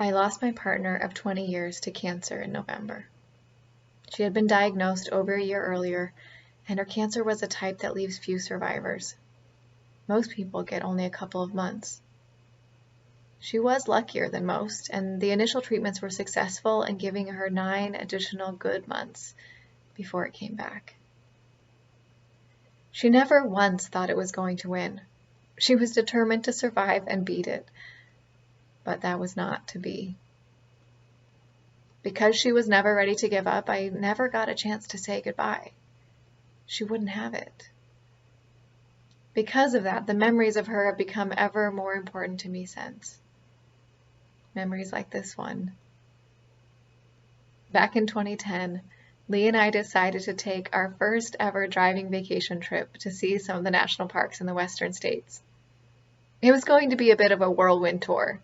I lost my partner of 20 years to cancer in November. She had been diagnosed over a year earlier, and her cancer was a type that leaves few survivors. Most people get only a couple of months. She was luckier than most, and the initial treatments were successful in giving her 9 additional good months before it came back. She never once thought it was going to win. She was determined to survive and beat it, but that was not to be. Because she was never ready to give up, I never got a chance to say goodbye. She wouldn't have it. Because of that, the memories of her have become ever more important to me since. Memories like this one. Back in 2010, Lee and I decided to take our first ever driving vacation trip to see some of the national parks in the western states. It was going to be a bit of a whirlwind tour.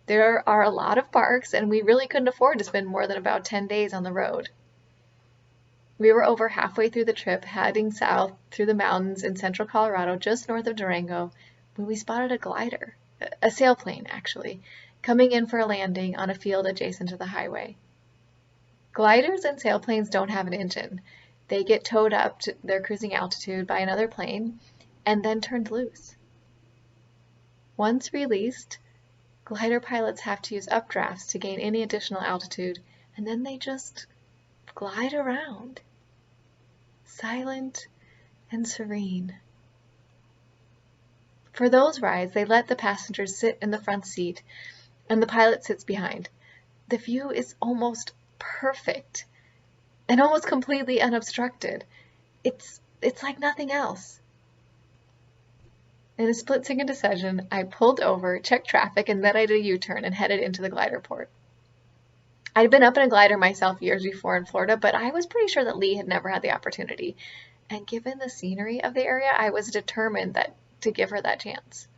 There are a lot of parks, and we really couldn't afford to spend more than about 10 days on the road. We were over halfway through the trip, heading south through the mountains in central Colorado, just north of Durango, when we spotted a glider, a sailplane actually, coming in for a landing on a field adjacent to the highway. Gliders and sailplanes don't have an engine. They get towed up to their cruising altitude by another plane and then turned loose. Once released, glider pilots have to use updrafts to gain any additional altitude, and then they just glide around, silent and serene. For those rides, they let the passengers sit in the front seat, and the pilot sits behind. The view is almost perfect, and almost completely unobstructed. It's like nothing else. In a split-second decision, I pulled over, checked traffic, and then I did a U-turn and headed into the glider port. I'd been up in a glider myself years before in Florida, but I was pretty sure that Lee had never had the opportunity. And given the scenery of the area, I was determined to give her that chance.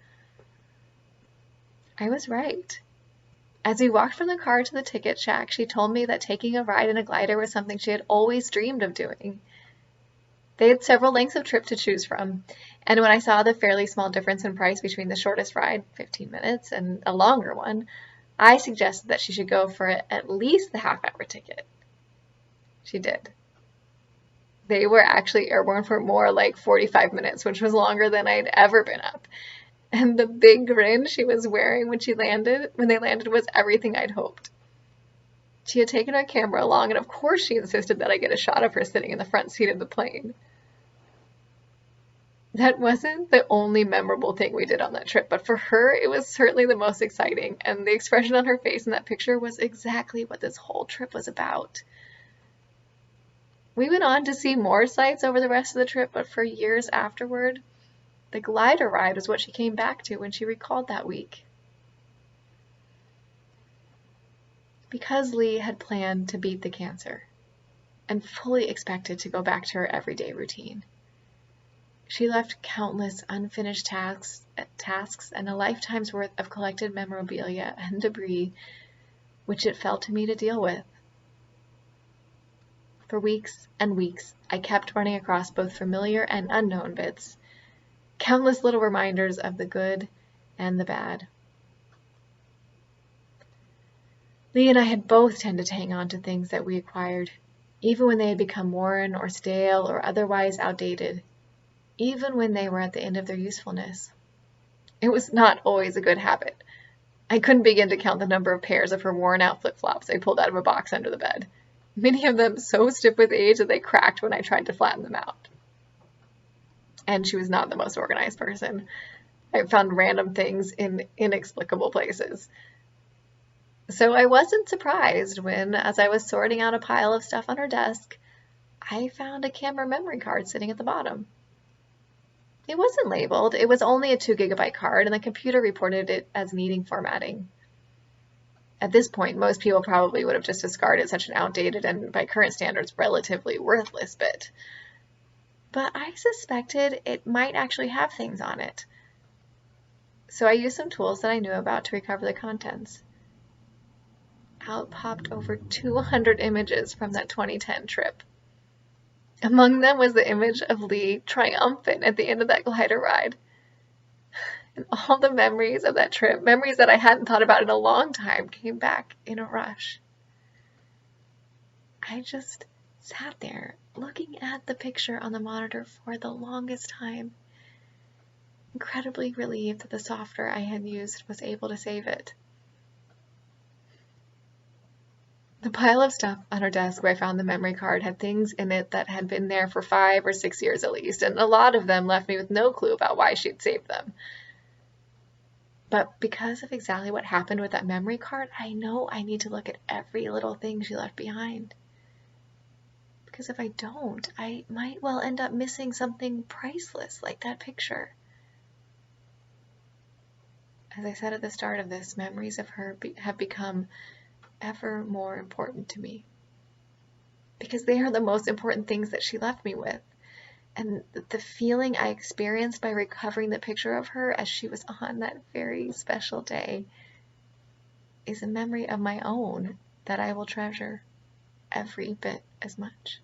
I was right. As we walked from the car to the ticket shack, she told me that taking a ride in a glider was something she had always dreamed of doing. They had several lengths of trip to choose from, and when I saw the fairly small difference in price between the shortest ride, 15 minutes, and a longer one, I suggested that she should go for at least the half-hour ticket. She did. They were actually airborne for more like 45 minutes, which was longer than I'd ever been up. And the big grin she was wearing when they landed was everything I'd hoped. She had taken her camera along, and of course she insisted that I get a shot of her sitting in the front seat of the plane. That wasn't the only memorable thing we did on that trip, but for her, it was certainly the most exciting, and the expression on her face in that picture was exactly what this whole trip was about. We went on to see more sights over the rest of the trip, but for years afterward, the glider ride was what she came back to when she recalled that week. Because Lee had planned to beat the cancer and fully expected to go back to her everyday routine, she left countless unfinished tasks and a lifetime's worth of collected memorabilia and debris, which it fell to me to deal with. For weeks and weeks, I kept running across both familiar and unknown bits, countless little reminders of the good and the bad. Lee and I had both tended to hang on to things that we acquired, even when they had become worn or stale or otherwise outdated, even when they were at the end of their usefulness. It was not always a good habit. I couldn't begin to count the number of pairs of her worn-out flip-flops I pulled out of a box under the bed, many of them so stiff with age that they cracked when I tried to flatten them out. And she was not the most organized person. I found random things in inexplicable places. So I wasn't surprised when, as I was sorting out a pile of stuff on her desk, I found a camera memory card sitting at the bottom. It wasn't labeled. It was only a 2 GB card, and the computer reported it as needing formatting. At this point, most people probably would have just discarded such an outdated and, by current standards, relatively worthless bit. But I suspected it might actually have things on it. So I used some tools that I knew about to recover the contents. Out popped over 200 images from that 2010 trip. Among them was the image of Lee triumphant at the end of that glider ride. And all the memories of that trip, memories that I hadn't thought about in a long time, came back in a rush. I just sat there looking at the picture on the monitor for the longest time, incredibly relieved that the software I had used was able to save it. The pile of stuff on her desk where I found the memory card had things in it that had been there for 5 or 6 years at least, and a lot of them left me with no clue about why she'd saved them. But because of exactly what happened with that memory card, I know I need to look at every little thing she left behind. Because if I don't, I might well end up missing something priceless like that picture. As I said at the start of this, memories of her have become ever more important to me. Because they are the most important things that she left me with. And the feeling I experienced by recovering the picture of her as she was on that very special day is a memory of my own that I will treasure every bit as much.